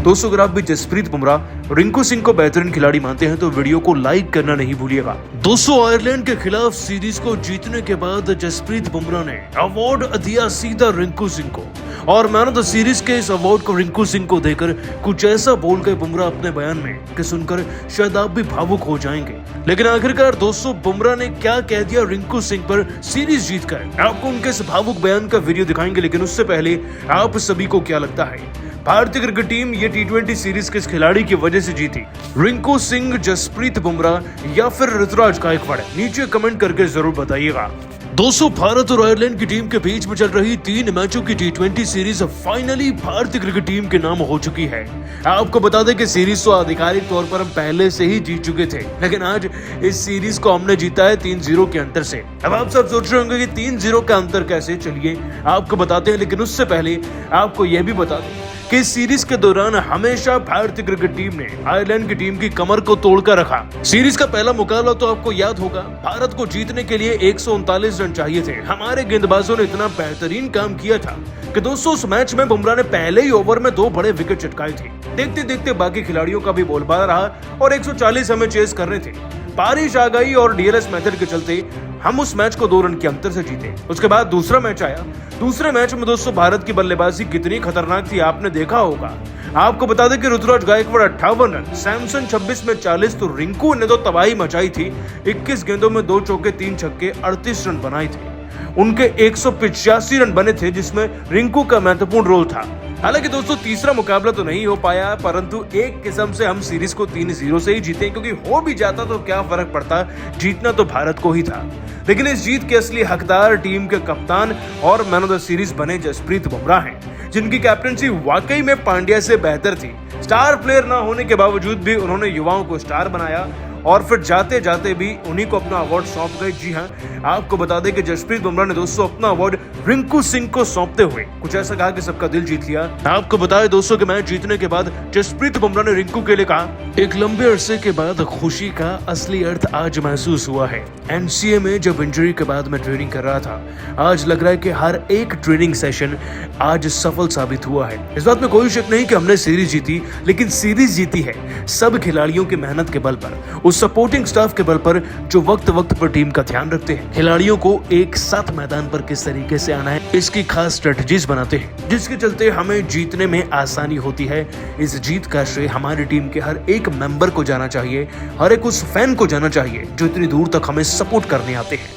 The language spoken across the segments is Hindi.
दोस्तों अगर आप भी जसप्रीत बुमराह रिंकू सिंह को बेहतरीन खिलाड़ी मानते हैं तो वीडियो को लाइक करना नहीं भूलिएगा। दोस्तों आयरलैंड के खिलाफ सीरीज को जीतने के बाद जसप्रीत बुमराह ने अवार्ड दिया सीधा रिंकू सिंह को और मैन ऑफ द सीरीज के इस अवार्ड को रिंकू सिंह को देकर कुछ ऐसा बोल गए बुमराह अपने बयान में कि सुनकर शायद आप भी भावुक हो जाएंगे। लेकिन आखिरकार दोस्तों बुमराह ने क्या कह दिया रिंकू सिंह पर सीरीज जीतकर, आपको उनके इस भावुक बयान का वीडियो दिखाएंगे। लेकिन उससे पहले आप सभी को क्या लगता है भारतीय क्रिकेट टीम ये टी20 सीरीज किस खिलाड़ी की वजह से जीती? रिंकू सिंह, जसप्रीत बुमराह या फिर ऋतुराज गायकवाड़? नीचे कमेंट करके जरूर बताइएगा। दोस्तों भारत और आयरलैंड की टीम के बीच में चल रही 3 मैचों की टी20 सीरीज फाइनली भारतीय क्रिकेट टीम के नाम हो चुकी है। आपको बता दें कि सीरीज तो आधिकारिक तौर पर हम पहले से ही जीत चुके थे, लेकिन आज इस सीरीज को हमने जीता है 3-0 के अंतर से। अब आप सब सोच रहे होंगे कि 3-0 का अंतर कैसे, चलिए आपको बताते हैं। लेकिन उससे पहले आपको यह भी बता दें कि इस सीरीज के दौरान हमेशा भारतीय क्रिकेट टीम ने आयरलैंड की टीम की कमर को तोड़कर रखा। सीरीज का पहला मुकाबला तो आपको याद होगा, भारत को जीतने के लिए 139 रन चाहिए थे। हमारे गेंदबाजों ने इतना बेहतरीन काम किया था कि दोस्तों उस मैच में बुमराह ने पहले ही ओवर में 2 बड़े विकेट चटकाए थे। देखते देखते बाकी खिलाड़ियों का भी बोलबाला रहा और 140 हमें चेस करने थे। बारिश आ गई और डीएलएस मेथड के चलते हम उस मैच को 2 रन के अंतर से जीते। उसके बाद दूसरा मैच आया। दूसरे मैच में दोस्तों भारत की बल्लेबाजी कितनी खतरनाक थी आपने देखा होगा। आपको बता दें कि ऋतुराज गायकवाड़ 58 रन, सैमसन 26 में 40, तो रिंकू ने तो तबाही मचाई थी। 21 गेंदों में 2 चौके 3 छक्के 38 रन बनाए थे। उनके 185 रन बने थे जिसमें रिंकू का महत्वपूर्ण रोल था। हालांकि दोस्तों तीसरा मुकाबला तो नहीं हो पाया, परंतु एक किस्म से हम सीरीज को 3-0 से ही जीते, क्योंकि हो भी जाता तो क्या फर्क पड़ता, जीतना तो भारत को ही था। लेकिन इस जीत के असली हकदार टीम के कप्तान और मैन ऑफ द सीरीज बने जसप्रीत बुमराह हैं, जिनकी कैप्टनसी वाकई में पांड्या से बेहतर थी। स्टार प्लेयर ना होने के बावजूद भी उन्होंने युवाओं को स्टार बनाया और फिर जाते जाते भी उन्हीं को अपना अवार्ड सौंप गए। जी हां, आपको बता दें कि जसप्रीत बुमराह ने दोस्तों अपना अवार्ड रिंकू सिंह को सौंपते हुए कुछ ऐसा कहा कि सबका दिल जीत लिया। आपको बताएं दोस्तों कि मैच जीतने के बाद जसप्रीत बुमराह ने रिंकू के लिए कहा, एक लंबे अरसे के बाद खुशी का असली अर्थ आज महसूस हुआ है। एनसीए में जब इंजरी के बाद मैं ट्रेनिंग कर रहा था, आज लग रहा है कि हर एक ट्रेनिंग सेशन आज सफल साबित हुआ है। इस बात में कोई शक नहीं कि हमने सीरीज जीती, लेकिन सीरीज जीती है सब खिलाड़ियों की मेहनत के बल पर, उस सपोर्टिंग स्टाफ के बल पर जो वक्त वक्त पर टीम का ध्यान रखते हैं, खिलाड़ियों को एक साथ मैदान पर किस तरीके से आना है इसकी खास स्ट्रेटजीज बनाते हैं, जिसके चलते हमें जीतने में आसानी होती है। इस जीत का श्रेय हमारी टीम के हर एक मेंबर को जाना चाहिए, हर एक उस फैन को जाना चाहिए जो इतनी दूर तक हमें सपोर्ट करने आते हैं।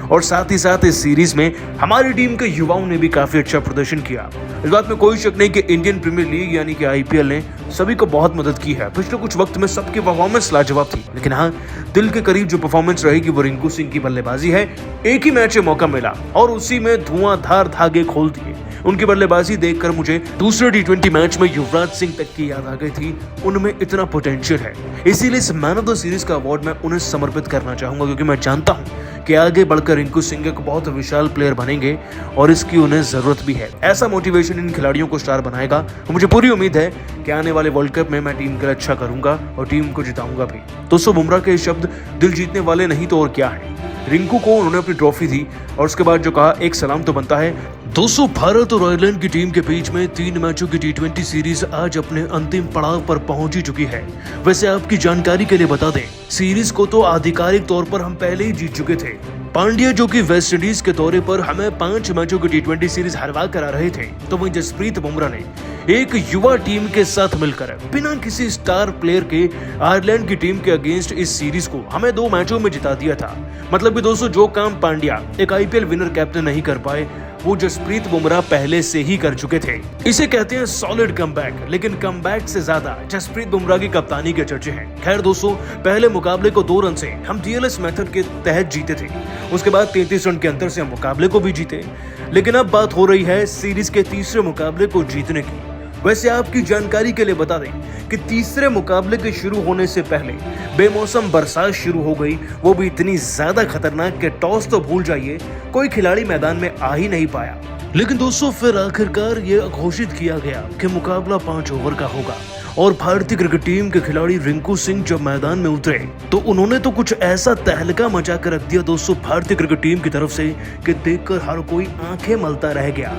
और साथ ही साथ इस सीरीज में हमारी टीम के युवाओं ने भी काफी अच्छा प्रदर्शन किया। इस बात में कोई शक नहीं कि इंडियन प्रीमियर लीग यानी कि आईपीएल ने सभी को बहुत मदद की है। पिछले कुछ वक्त में सबकी परफॉर्मेंस लाजवाब थी, लेकिन हाँ, दिल के करीब जो परफॉर्मेंस रहेगी वो रिंकू सिंह की बल्लेबाजी है। एक ही मैच में मौका मिला और उसी में धुआंधार धागे खोल दिए। उनकी बल्लेबाजी देखकर मुझे दूसरे टी20 मैच में युवराज सिंह तक की याद आ गई थी। उनमें इतना पोटेंशियल है, इसीलिए इस मैन ऑफ द सीरीज का अवार्ड मैं उन्हें समर्पित करना चाहूंगा, क्योंकि मैं जानता हूं कि आगे बढ़कर रिंकू सिंह एक बहुत विशाल प्लेयर बनेंगे और इसकी उन्हें जरूरत भी है। ऐसा मोटिवेशन इन खिलाड़ियों को स्टार बनाएगा। मुझे पूरी उम्मीद है कि आने वाले वर्ल्ड कप में मैं टीम के लिए अच्छा करूंगा और टीम को जिताऊंगा भी। दोस्तों बुमराह के शब्द दिल जीतने वाले नहीं तो और क्या है। रिंकू को उन्होंने अपनी ट्रॉफी दी और उसके बाद जो कहा, एक सलाम तो बनता है। दोस्तों भारत और आयरलैंड की टीम के बीच में 3 मैचों की टी20 सीरीज आज अपने अंतिम पड़ाव पर पहुंच ही चुकी है। वैसे आपकी जानकारी के लिए बता दें, सीरीज को तो आधिकारिक तौर पर हम पहले ही जीत चुके थे। पांड्या जो कि वेस्ट इंडीज के दौरे पर हमें 5 मैचों की टी20 सीरीज हरवा कर आ रहे थे, तो वहीं जसप्रीत बुमराह ने एक युवा टीम के साथ मिलकर बिना किसी स्टार प्लेयर के आयरलैंड की टीम के अगेंस्ट इस सीरीज को हमें 2 मैचों में जिता दिया था। मतलब कि दोस्तों जो काम पांड्या एक आईपीएल विनर कैप्टन नहीं कर पाए, वो जसप्रीत बुमराह पहले से ही कर चुके थे। इसे कहते हैं सॉलिड कमबैक, लेकिन कमबैक से ज्यादा जसप्रीत बुमराह की कप्तानी के चर्चे हैं। खैर दोस्तों, पहले मुकाबले को 2 रन से हम डीएलएस मेथड के तहत जीते थे। उसके बाद 33 रन के अंतर से हम मुकाबले को भी जीते। लेकिन अब बात हो रही है सीरीज के तीसरे मुकाबले को जीतने की। वैसे आपकी जानकारी के लिए बता दें कि तीसरे मुकाबले के शुरू होने से पहले बेमौसम बरसात शुरू हो गई, वो भी इतनी ज्यादा खतरनाक कि टॉस तो भूल जाइए, कोई खिलाड़ी मैदान में आ ही नहीं पाया। लेकिन दोस्तों फिर आखिरकार ये घोषित किया गया कि मुकाबला 5 ओवर का होगा और भारतीय क्रिकेट टीम के खिलाड़ी रिंकू सिंह जब मैदान में उतरे तो उन्होंने तो कुछ ऐसा तहलका मचा कर रख दिया दोस्तों भारतीय क्रिकेट टीम की तरफ से कि देखकर हर कोई आंखें मलता रह गया।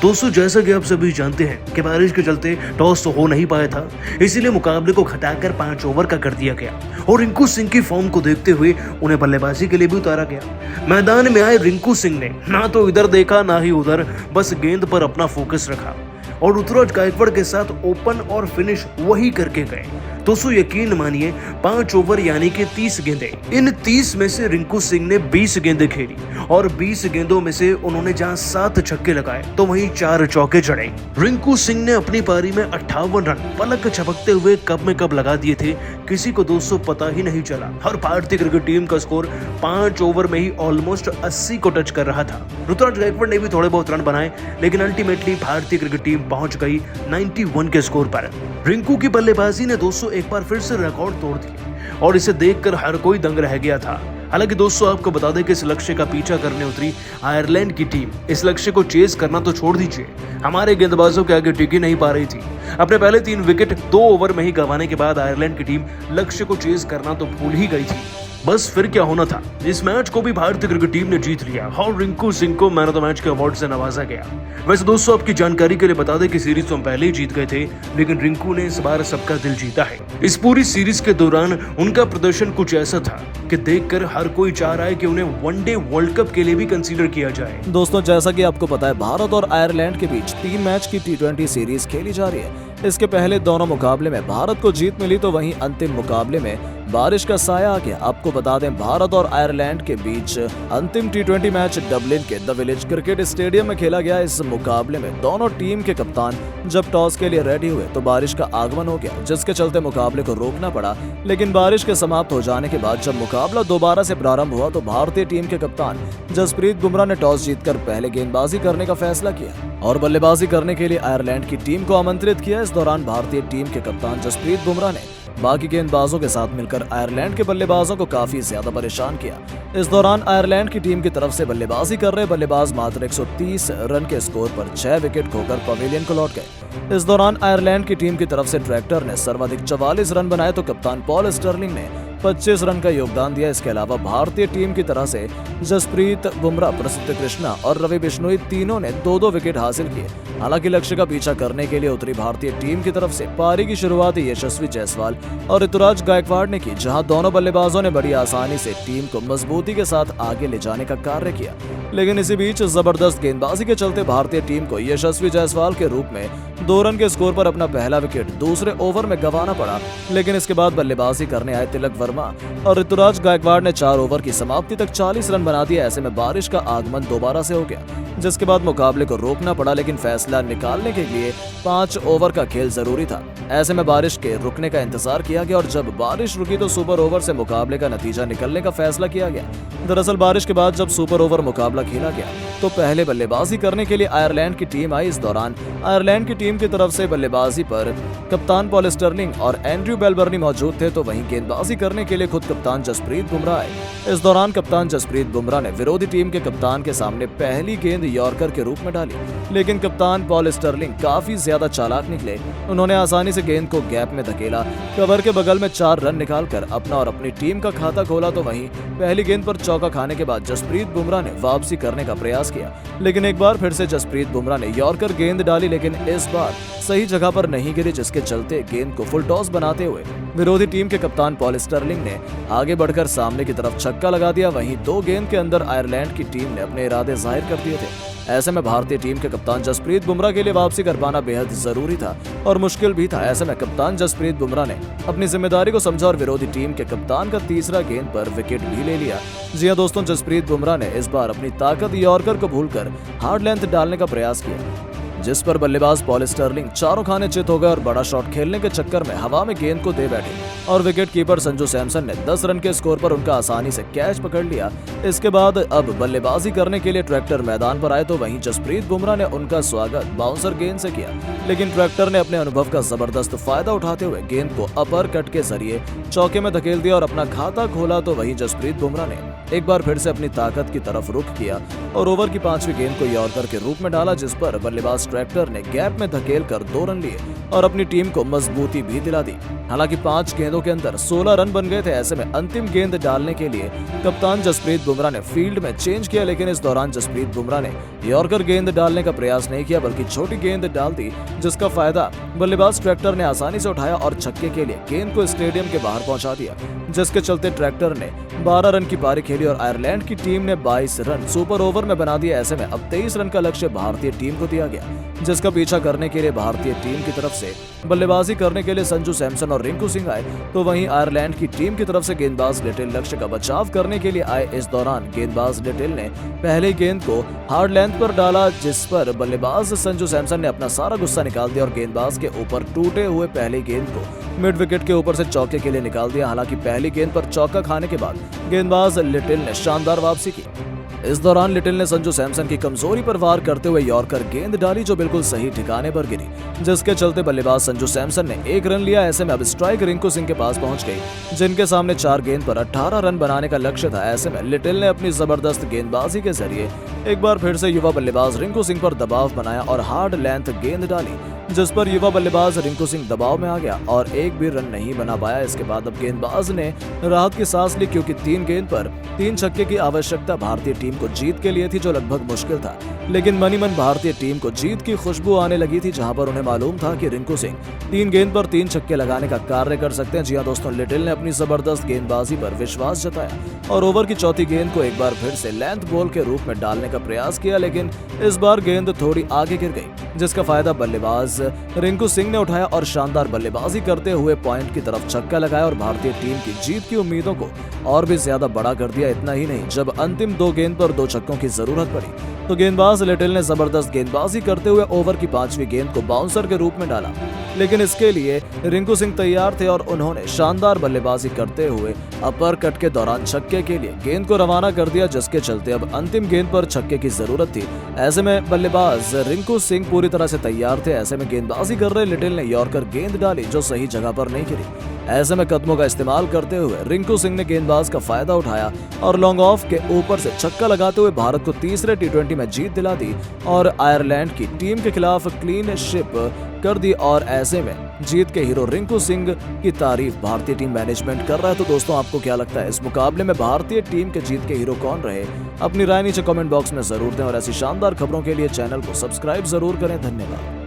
दोस्तों जैसा कि आप सभी जानते हैं कि बारिश के चलते टॉस तो हो नहीं पाया था, इसीलिए मुकाबले को घटाकर 5 ओवर का कर दिया गया और रिंकू सिंह की फॉर्म को देखते हुए उन्हें बल्लेबाजी के लिए भी उतारा गया। मैदान में आए रिंकू सिंह ने ना तो इधर देखा ना ही उधर, बस गेंद पर अपना फोकस रखा और ऋतुराज गायकवाड़ के साथ ओपन और फिनिश वही करके गए। दोस्तों यकीन मानिए 5 ओवर यानी कि 30 गेंदें, इन 30 में से रिंकू सिंह ने 20 गेंदें खेली और 20 गेंदों में से उन्होंने जहां 7 छक्के लगाए तो वहीं 4 चौके जड़े। रिंकू सिंह ने अपनी पारी में 58 रन पलक झपकते हुए कब में कब लगा दिए थे, किसी को दोस्तों पता ही नहीं चला। हर भारतीय क्रिकेट टीम का स्कोर 5 ओवर में ही ऑलमोस्ट 80 को टच कर रहा था। ऋतुराज गायकवाड़ ने भी थोड़े बहुत रन बनाए, लेकिन अल्टीमेटली भारतीय क्रिकेट टीम पहुंच गई 91 के स्कोर पर। रिंकू की बल्लेबाजी ने दोस्तों एक बार फिर से रिकॉर्ड तोड़ दिए और इसे देखकर हर कोई दंग रह गया था। हालांकि दोस्तों आपको बता दें कि इस लक्ष्य का पीछा करने उतरी आयरलैंड की टीम इस लक्ष्य को चेज करना तो छोड़ दीजिए, हमारे गेंदबाजों के आगे टिक ही नहीं पा रही थी। अपने पहले 3 विकेट 2 ओवर में ही गंवाने के बाद आयरलैंड की टीम लक्ष्य को चेज करना तो भूल ही गई थी। बस फिर क्या होना था, इस मैच को भी भारतीय क्रिकेट टीम ने जीत लिया और रिंकू सिंह को मैन ऑफ द मैच के अवार्ड से नवाजा गया। वैसे दोस्तों आपकी जानकारी के लिए बता दें कि सीरीज तो हम पहले ही जीत गए थे, लेकिन रिंकू ने इस बार सबका दिल जीता है। इस पूरी सीरीज के दौरान उनका प्रदर्शन कुछ ऐसा था कि देखकर हर कोई चाह रहा है कि उन्हें वनडे वर्ल्ड कप के लिए भी कंसीडर किया जाए। दोस्तों जैसा कि आपको पता है, भारत और आयरलैंड के बीच 3 मैच की T20 सीरीज खेली जा रही है। इसके पहले दोनों मुकाबले में भारत को जीत मिली, तो वहीं अंतिम मुकाबले में बारिश का साया आ गया। आपको बता दें, भारत और आयरलैंड के बीच अंतिम T20 मैच डबलिन के द विलेज क्रिकेट स्टेडियम में खेला गया। इस मुकाबले में दोनों टीम के कप्तान जब टॉस के लिए रेडी हुए तो बारिश का आगमन हो गया, जिसके चलते मुकाबले को रोकना पड़ा। लेकिन बारिश के समाप्त हो जाने के बाद जब मुकाबला दोबारा से प्रारंभ हुआ तो भारतीय टीम के कप्तान जसप्रीत बुमराह ने टॉस जीतकर पहले गेंदबाजी करने का फैसला किया और बल्लेबाजी करने के लिए आयरलैंड की टीम को आमंत्रित किया। इस दौरान भारतीय टीम के कप्तान जसप्रीत बुमराह ने बाकी गेंदबाजों के साथ मिलकर आयरलैंड के बल्लेबाजों को काफी ज्यादा परेशान किया। इस दौरान आयरलैंड की टीम की तरफ से बल्लेबाजी कर रहे बल्लेबाज मात्र 130 रन के स्कोर पर 6 विकेट खोकर पवेलियन को लौट गए। इस दौरान आयरलैंड की टीम की तरफ से ट्रैक्टर ने सर्वाधिक 44 रन बनाए तो कप्तान पॉल स्टर्लिंग ने 25 रन का योगदान दिया। इसके अलावा भारतीय टीम की तरफ से जसप्रीत बुमराह, प्रसिद्ध कृष्णा और रवि बिश्नोई तीनों ने 2-2 विकेट हासिल किए। हालांकि लक्ष्य का पीछा करने के लिए उतरी भारतीय टीम की तरफ से पारी की शुरुआत यशस्वी जायसवाल और ऋतुराज गायकवाड़ ने की, जहां दोनों बल्लेबाजों ने बड़ी आसानी से टीम को मजबूती के साथ आगे ले जाने का कार्य किया। लेकिन इसी बीच जबरदस्त गेंदबाजी के चलते भारतीय टीम को यशस्वी जायसवाल के रूप में 2 रन के स्कोर पर अपना पहला विकेट दूसरे ओवर में गंवाना पड़ा। लेकिन इसके बाद बल्लेबाजी करने आए तिलक वर्मा और ऋतुराज गायकवाड़ ने 4 ओवर की समाप्ति तक 40 रन बना दिए। ऐसे में बारिश का आगमन दोबारा से हो गया, जिसके बाद मुकाबले को रोकना पड़ा। लेकिन फैसला निकालने के लिए 5 ओवर का खेल जरूरी था। ऐसे में बारिश के रुकने का इंतजार किया गया और जब बारिश रुकी तो सुपर ओवर से मुकाबले का नतीजा निकलने का फैसला किया गया। दरअसल बारिश के बाद जब सुपर ओवर मुकाबला खेला गया तो पहले बल्लेबाजी करने के लिए आयरलैंड की टीम आई। इस दौरान आयरलैंड की टीम की तरफ से बल्लेबाजी पर कप्तान पॉल स्टर्लिंग और एंड्रयू बेलबर्नी मौजूद थे, तो वहीं गेंदबाजी करने के लिए खुद कप्तान जसप्रीत बुमराह आए। इस दौरान कप्तान जसप्रीत बुमराह ने विरोधी टीम के कप्तान के सामने पहली गेंद यॉर्कर के रूप में डाली, लेकिन कप्तान पॉल स्टर्लिंग काफी ज्यादा चालाक निकले। उन्होंने आसानी से गेंद को गैप में धकेला, कवर के बगल में 4 रन निकालकर अपना और अपनी टीम का खाता खोला। तो वहीं पहली गेंद पर चौका खाने के बाद जसप्रीत बुमराह ने वापसी करने का प्रयास किया, लेकिन एक बार फिर से जसप्रीत बुमराह ने यॉर्कर गेंद डाली, लेकिन इस बार सही जगह पर नहीं गिरी, जिसके चलते गेंद को फुल टॉस बनाते हुए विरोधी टीम के कप्तान पॉल स्टर्लिंग ने आगे बढ़कर सामने की तरफ छक्का लगा दिया। वहीं 2 गेंद के अंदर आयरलैंड की टीम ने अपने इरादे जाहिर कर दिए थे। ऐसे में भारतीय टीम के कप्तान जसप्रीत बुमराह के लिए वापसी कर पाना बेहद जरूरी था और मुश्किल भी था। ऐसे में कप्तान जसप्रीत बुमराह ने अपनी जिम्मेदारी को समझा और विरोधी टीम के कप्तान का तीसरा गेंद पर विकेट भी ले लिया। जी हां दोस्तों, जसप्रीत बुमराह ने इस बार अपनी ताकत यॉर्कर को भूलकर हार्ड लेंथ डालने का प्रयास किया, जिस पर बल्लेबाज पॉल स्टर्लिंग चारों खाने चित हो गए और बड़ा शॉट खेलने के चक्कर में हवा में गेंद को दे बैठे और विकेट कीपर संजू सैमसन ने 10 रन के स्कोर पर उनका आसानी से कैच पकड़ लिया। इसके बाद अब बल्लेबाजी करने के लिए ट्रैक्टर मैदान पर आए, तो वहीं जसप्रीत बुमराह ने उनका स्वागत बाउंसर गेंद से किया, लेकिन ट्रैक्टर ने अपने अनुभव का जबरदस्त फायदा उठाते हुए गेंद को अपर कट के जरिए चौके में धकेल दिया और अपना खाता खोला। तो वहीं जसप्रीत बुमराह ने एक बार फिर से अपनी ताकत की तरफ रुख किया और ओवर की 5वीं गेंद को यॉर्कर के रूप में डाला, जिस पर बल्लेबाज ट्रैक्टर ने गैप में धकेल कर 2 रन लिए और अपनी टीम को मजबूती भी दिला दी। हालांकि 5 गेंदों के अंदर 16 रन बन गए थे। ऐसे में अंतिम गेंद डालने के लिए कप्तान जसप्रीत बुमराह ने फील्ड में चेंज किया, लेकिन इस दौरान जसप्रीत बुमराह ने यॉर्कर गेंद डालने का प्रयास नहीं किया बल्कि छोटी गेंद डाल दी, जिसका फायदा बल्लेबाज ट्रैक्टर ने आसानी से उठाया और छक्के के लिए गेंद को स्टेडियम के बाहर पहुंचा दिया, जिसके चलते ट्रैक्टर ने 12 रन की पारी खेली और आयरलैंड की टीम ने 22 रन सुपर ओवर में बना दिया। ऐसे में अब 23 रन का लक्ष्य भारतीय टीम को दिया गया, जिसका पीछा करने के लिए भारतीय टीम की तरफ से बल्लेबाजी करने के लिए संजू सैमसन और रिंकू सिंह आए, तो वहीं आयरलैंड की टीम की तरफ से गेंदबाज लिटिल लक्ष्य का बचाव करने के लिए आए। इस दौरान गेंदबाज लिटिल ने पहले गेंद को हार्ड लेंथ पर डाला, जिस पर बल्लेबाज संजू सैमसन ने अपना सारा गुस्सा निकाल दिया और गेंदबाज के ऊपर टूटे हुए पहली गेंद को मिड विकेट के ऊपर से चौके के लिए निकाल दिया। हालांकि पहली गेंद पर चौका खाने के बाद गेंदबाज लिटिल ने शानदार वापसी की। इस दौरान लिटिल ने संजू सैमसन की कमजोरी पर वार करते हुए यॉर्कर गेंद डाली, जो बिल्कुल सही ठिकाने पर गिरी, जिसके चलते बल्लेबाज संजू सैमसन ने 1 रन लिया। ऐसे में अब स्ट्राइक रिंकू सिंह के पास पहुंच गई, जिनके सामने 4 गेंद पर 18 रन बनाने का लक्ष्य था। ऐसे में लिटिल ने अपनी जबरदस्त गेंदबाजी के जरिए एक बार फिर से युवा बल्लेबाज रिंकू सिंह पर दबाव बनाया और हार्ड लेंथ गेंद डाली, जिस पर युवा बल्लेबाज रिंकू सिंह दबाव में आ गया और एक भी रन नहीं बना पाया। इसके बाद अब गेंदबाज ने राहत की सांस ली, क्योंकि 3 गेंद पर 3 छक्के की आवश्यकता भारतीय टीम को जीत के लिए थी, जो लगभग मुश्किल था। लेकिन मनी मन भारतीय टीम को जीत की खुशबू आने लगी थी, जहां पर उन्हें मालूम था कि रिंकू सिंह 3 गेंद पर 3 छक्के लगाने का कार्य कर सकते हैं। जी हां दोस्तों, लिटिल ने अपनी जबरदस्त गेंदबाजी पर विश्वास जताया और ओवर की चौथी गेंद को एक बार फिर से लेंथ बॉल के रूप में डालने का प्रयास किया, लेकिन इस बार गेंद थोड़ी आगे गिर गई, जिसका फायदा बल्लेबाज रिंकू सिंह ने उठाया और शानदार बल्लेबाजी करते हुए पॉइंट की तरफ छक्का लगाया और भारतीय टीम की जीत की उम्मीदों को और भी ज्यादा बड़ा कर दिया। इतना ही नहीं, जब अंतिम 2 गेंद पर 2 छक्कों की जरूरत पड़ी तो गेंदबाज लिटिल ने जबरदस्त गेंदबाजी करते हुए ओवर की 5वीं गेंद को बाउंसर के रूप में डाला, लेकिन इसके लिए रिंकू सिंह तैयार थे और उन्होंने शानदार बल्लेबाजी करते हुए अपर कट के दौरान छक्के के लिए गेंद को रवाना कर दिया, जिसके चलते अब अंतिम गेंद पर छक्के की जरूरत थी। ऐसे में बल्लेबाज रिंकू सिंह पूरी तरह से तैयार थे। ऐसे में गेंदबाजी कर रहे लिटिल ने यॉर्कर गेंद डाली, जो सही जगह पर नहीं गिरी। ऐसे में कदमों का इस्तेमाल करते हुए रिंकू सिंह ने गेंदबाज का फायदा उठाया और लॉन्ग ऑफ के ऊपर से छक्का लगाते हुए भारत को तीसरे T20 में जीत दिला दी और आयरलैंड की टीम के खिलाफ क्लीन शिप कर दी। और ऐसे में जीत के हीरो रिंकू सिंह की तारीफ भारतीय टीम मैनेजमेंट कर रहा है। तो दोस्तों, आपको क्या लगता है, इस मुकाबले में भारतीय टीम के जीत के हीरो कौन रहे? अपनी राय नीचे कमेंट बॉक्स में जरूर दें और ऐसी शानदार खबरों के लिए चैनल को सब्सक्राइब जरूर करें। धन्यवाद।